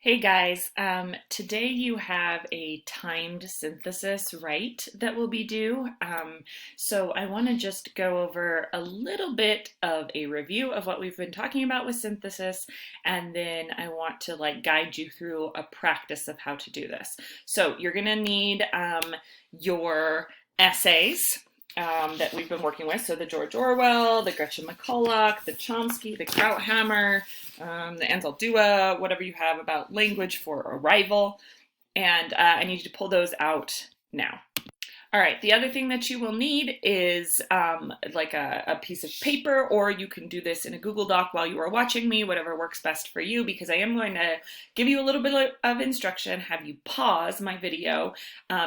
Hey guys, today you have a timed synthesis right that will be due. So I want to just go over a little bit of a review of what we've been talking about with synthesis, and then I want to guide you through a practice of how to do this. So you're gonna need your essays. That we've been working with. So the George Orwell, the Gretchen McCulloch, the Chomsky, the Krauthammer, the Ansel Dua, whatever you have about language for arrival. And I need you to pull those out now. All right, the other thing that you will need is a piece of paper, or you can do this in a Google Doc while you are watching me, whatever works best for you, because I am going to give you a little bit of instruction, have you pause my video,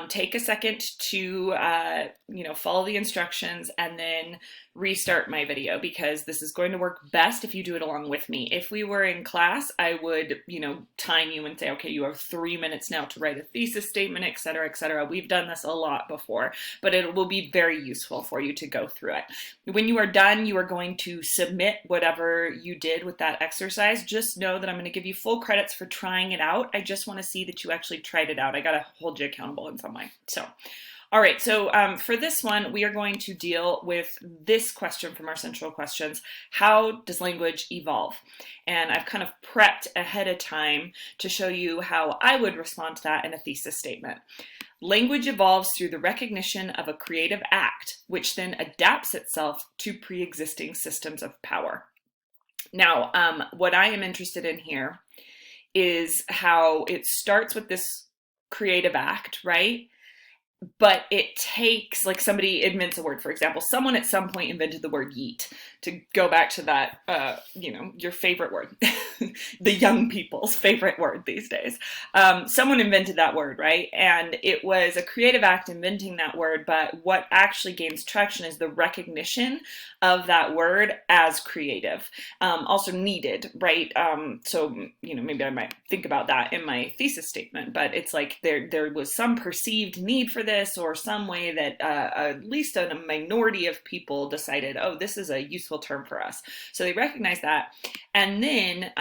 take a second to follow the instructions, and then restart my video, because this is going to work best if you do it along with me. If we were in class, I would, time you and say, okay, you have 3 minutes now to write a thesis statement, etc., etc. We've done this a lot before, but it will be very useful for you to go through it. When you are done, you are going to submit whatever you did with that exercise. Just know that I'm going to give you full credits for trying it out. I just want to see that you actually tried it out. I got to hold you accountable in some way. All right, so for this one, we are going to deal with this question from our central questions. How does language evolve? And I've kind of prepped ahead of time to show you how I would respond to that in a thesis statement. Language evolves through the recognition of a creative act, which then adapts itself to pre-existing systems of power. Now, what I am interested in here is how it starts with this creative act, right? But it takes, like, somebody invents a word, for example, someone at some point invented the word yeet, to go back to that, your favorite word, the young people's favorite word these days. Someone invented that word, right? And it was a creative act inventing that word, but what actually gains traction is the recognition of that word as creative, also needed, right? Maybe I might think about that in my thesis statement, but it's like there was some perceived need for this, or some way that at least a minority of people decided, oh, this is a useful term for us. So they recognize that. And then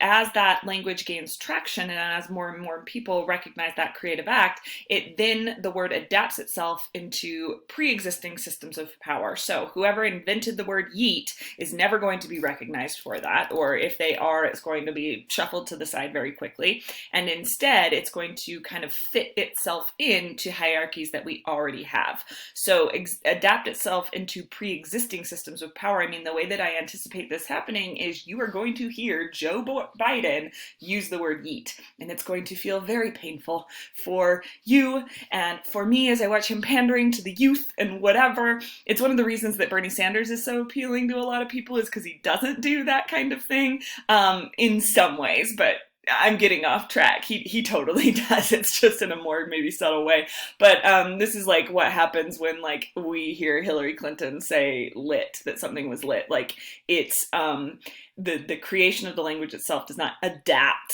as that language gains traction, and as more and more people recognize that creative act, the word adapts itself into pre-existing systems of power. So whoever invented the word yeet is never going to be recognized for that, or if they are, it's going to be shuffled to the side very quickly. And instead, it's going to kind of fit itself into hierarchies that we already have. So adapt itself into pre-existing systems of power. I mean, the way that I anticipate this happening is you are going to hear Joe Biden use the word yeet, and it's going to feel very painful for you and for me as I watch him pandering to the youth and whatever. It's one of the reasons that Bernie Sanders is so appealing to a lot of people, is because he doesn't do that kind of thing in some ways, but I'm getting off track. He totally does. It's just in a more maybe subtle way. But this is like what happens when we hear Hillary Clinton say lit, that something was lit. Like, it's the creation of the language itself does not adapt.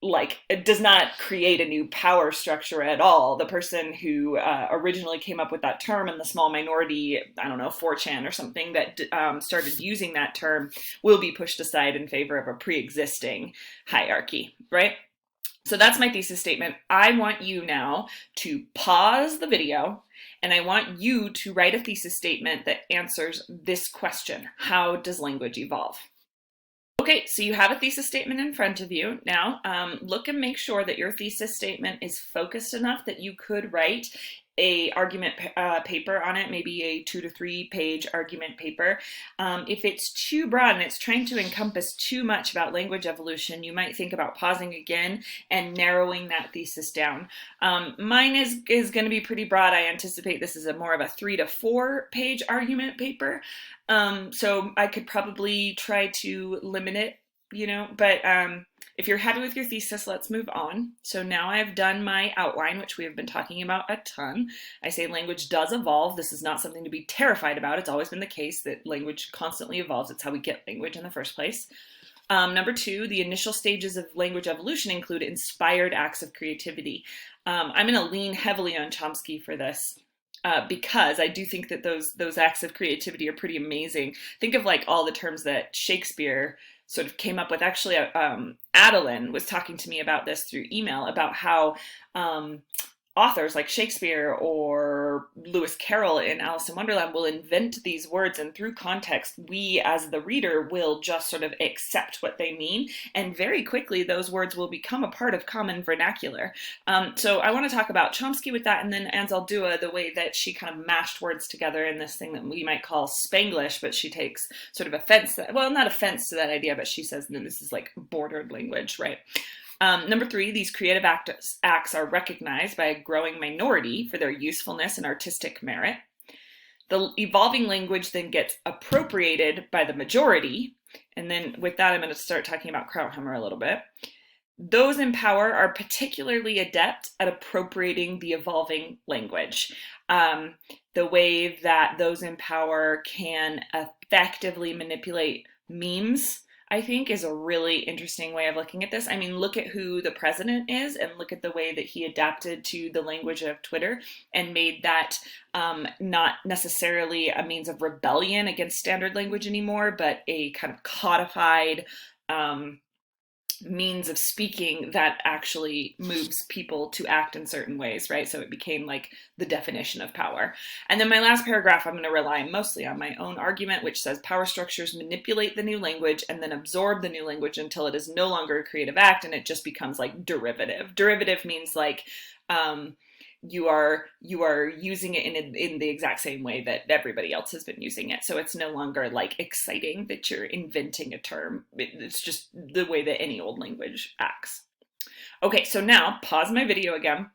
Like, it does not create a new power structure at all. The person who originally came up with that term, and the small minority, I don't know, 4chan or something, that started using that term, will be pushed aside in favor of a pre-existing hierarchy, right? So that's my thesis statement. I want you now to pause the video, and I want you to write a thesis statement that answers this question: how does language evolve? Okay, so you have a thesis statement in front of you. Now, look and make sure that your thesis statement is focused enough that you could write a argument paper on it, maybe a 2 to 3 page argument paper. If it's too broad and it's trying to encompass too much about language evolution, you might think about pausing again and narrowing that thesis down. Mine is going to be pretty broad. I anticipate this is more of a 3 to 4 page argument paper. So I could probably try to limit it, but if you're happy with your thesis, let's move on. So now I've done my outline, which we have been talking about a ton. I say language does evolve. This is not something to be terrified about. It's always been the case that language constantly evolves. It's how we get language in the first place. Number 2, the initial stages of language evolution include inspired acts of creativity. I'm going to lean heavily on Chomsky for this. Because I do think that those acts of creativity are pretty amazing. Think of all the terms that Shakespeare sort of came up with. Actually, Adeline was talking to me about this through email, about how authors like Shakespeare or Lewis Carroll in Alice in Wonderland will invent these words, and through context, we as the reader will just sort of accept what they mean, and very quickly those words will become a part of common vernacular. So I want to talk about Chomsky with that, and then Ansel Dua, the way that she kind of mashed words together in this thing that we might call Spanglish, but she takes sort of offense, well, not offense to that idea, but she says, no, this is like bordered language, right? Number 3, these creative acts are recognized by a growing minority for their usefulness and artistic merit. The evolving language then gets appropriated by the majority. And then with that, I'm going to start talking about Krauthammer a little bit. Those in power are particularly adept at appropriating the evolving language. The way that those in power can effectively manipulate memes, I think, is a really interesting way of looking at this. I mean, look at who the president is and look at the way that he adapted to the language of Twitter and made that not necessarily a means of rebellion against standard language anymore, but a kind of codified means of speaking that actually moves people to act in certain ways, right? So it became like the definition of power. And then my last paragraph, I'm going to rely mostly on my own argument, which says power structures manipulate the new language and then absorb the new language until it is no longer a creative act and it just becomes like derivative. Derivative means like you are using it in the exact same way that everybody else has been using it. So it's no longer like exciting that you're inventing a term. It's just the way that any old language acts. Okay, so now pause my video again.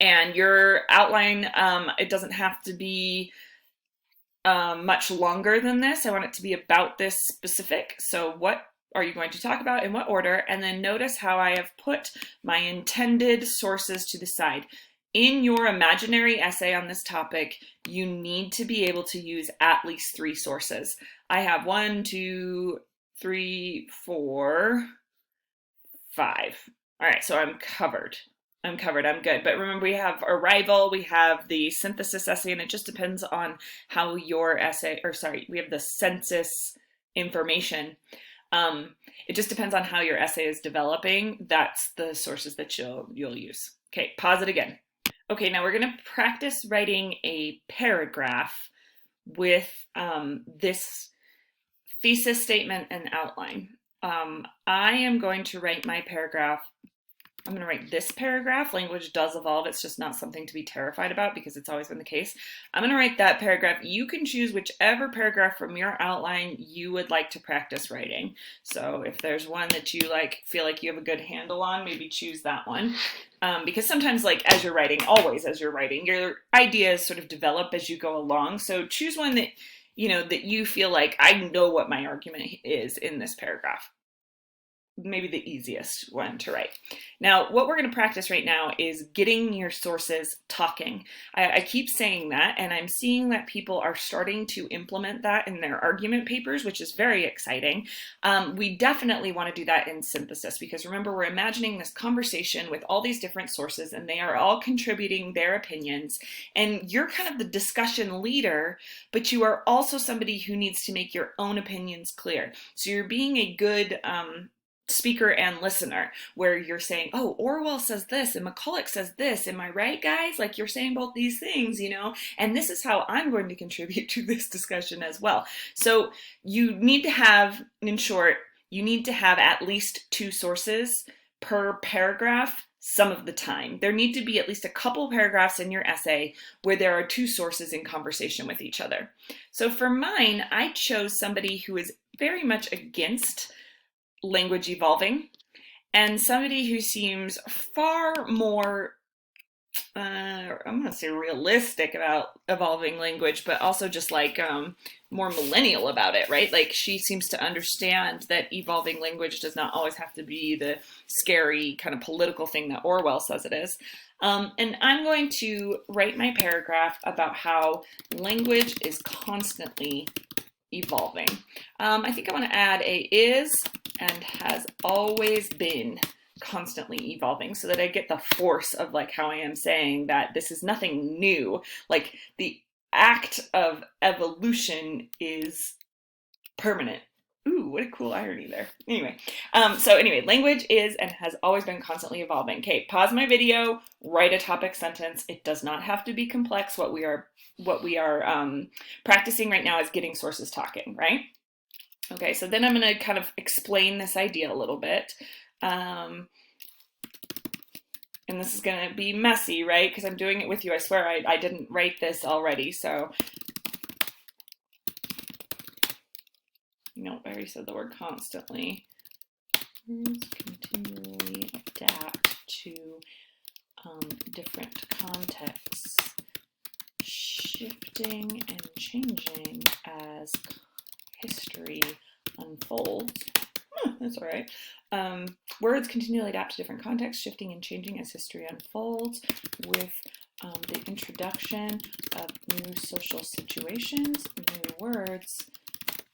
And your outline, it doesn't have to be much longer than this. I want it to be about this specific. So what are you going to talk about, in what order? And then notice how I have put my intended sources to the side. In your imaginary essay on this topic, you need to be able to use at least 3 sources. I have 1, 2, 3, 4, 5. All right, so I'm covered. I'm good. But remember, we have Arrival, we have the synthesis essay, and it just depends on how your essay, or sorry, we have the census information. It just depends on how your essay is developing. That's the sources that you'll use. Okay, pause it again. Okay, now we're going to practice writing a paragraph with this thesis statement and outline. I am going to write my paragraph. I'm going to write this paragraph. Language does evolve. It's just not something to be terrified about because it's always been the case. I'm going to write that paragraph. You can choose whichever paragraph from your outline you would like to practice writing. So if there's one that you feel like you have a good handle on, maybe choose that one. Because sometimes, like, as you're writing, always as you're writing, your ideas sort of develop as you go along. So choose one that, that you feel like, I know what my argument is in this paragraph. Maybe the easiest one to write. Now, what we're going to practice right now is getting your sources talking. I keep saying that, and I'm seeing that people are starting to implement that in their argument papers, which is very exciting. We definitely want to do that in synthesis, because remember, we're imagining this conversation with all these different sources, and they are all contributing their opinions, and you're kind of the discussion leader, but you are also somebody who needs to make your own opinions clear. So you're being a good speaker and listener, where you're saying, oh, Orwell says this and McCulloch says this. Am I right, guys? Like, you're saying both these things, and this is how I'm going to contribute to this discussion as well. So you need to have, in short, you need to have at least 2 sources per paragraph some of the time. There need to be at least a couple paragraphs in your essay where there are 2 sources in conversation with each other. So for mine, I chose somebody who is very much against language evolving, and somebody who seems far more, I'm going to say realistic about evolving language, but also just like more millennial about it, right? Like, she seems to understand that evolving language does not always have to be the scary kind of political thing that Orwell says it is. And I'm going to write my paragraph about how language is constantly evolving. I think I want to add a is and has always been constantly evolving, so that I get the force of like how I am saying that this is nothing new. Like, the act of evolution is permanent. Ooh, what a cool irony there. Anyway, so anyway, language is and has always been constantly evolving. Okay, pause my video, write a topic sentence. It does not have to be complex. What we are practicing right now is getting sources talking, right? Okay, so then I'm going to kind of explain this idea a little bit. And this is going to be messy, right? Because I'm doing it with you. I swear I didn't write this already. So, no, I already said the word constantly. Words continually adapt to different contexts, shifting and changing as history unfolds. That's all right. Words continually adapt to different contexts, shifting and changing as history unfolds, with the introduction of new social situations. New words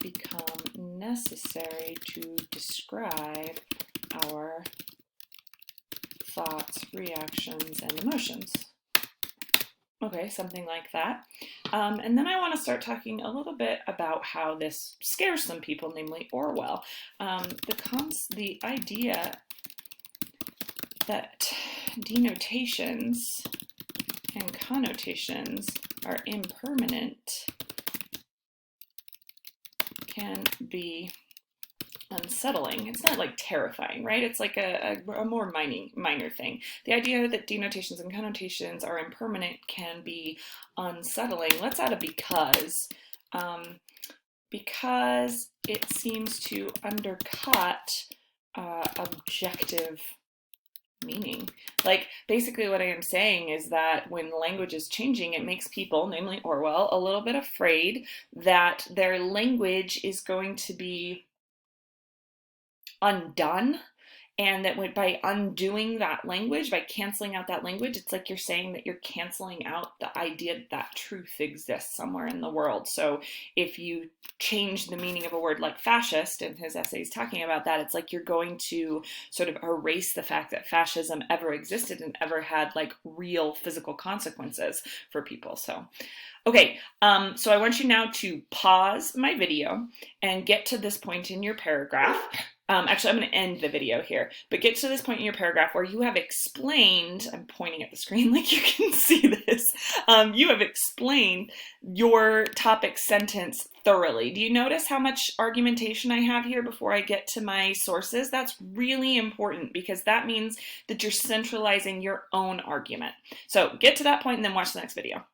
become necessary to describe our thoughts, reactions, and emotions. Okay, something like that. And then I want to start talking a little bit about how this scares some people, namely Orwell. The idea that denotations and connotations are impermanent can be unsettling. It's not like terrifying, right? It's like a more minor thing. The idea that denotations and connotations are impermanent can be unsettling. Let's add a because it seems to undercut objective meaning. Like, basically what I am saying is that when language is changing, it makes people, namely Orwell, a little bit afraid that their language is going to be undone, and that by undoing that language, by canceling out that language, it's like you're saying that you're canceling out the idea that truth exists somewhere in the world. So if you change the meaning of a word like fascist, and his essay is talking about that, it's like you're going to sort of erase the fact that fascism ever existed and ever had like real physical consequences for people. So okay, so I want you now to pause my video and get to this point in your paragraph. Actually, I'm going to end the video here, but get to this point in your paragraph where you have explained, I'm pointing at the screen like you can see this, you have explained your topic sentence thoroughly. Do you notice how much argumentation I have here before I get to my sources? That's really important because that means that you're centralizing your own argument. So get to that point and then watch the next video.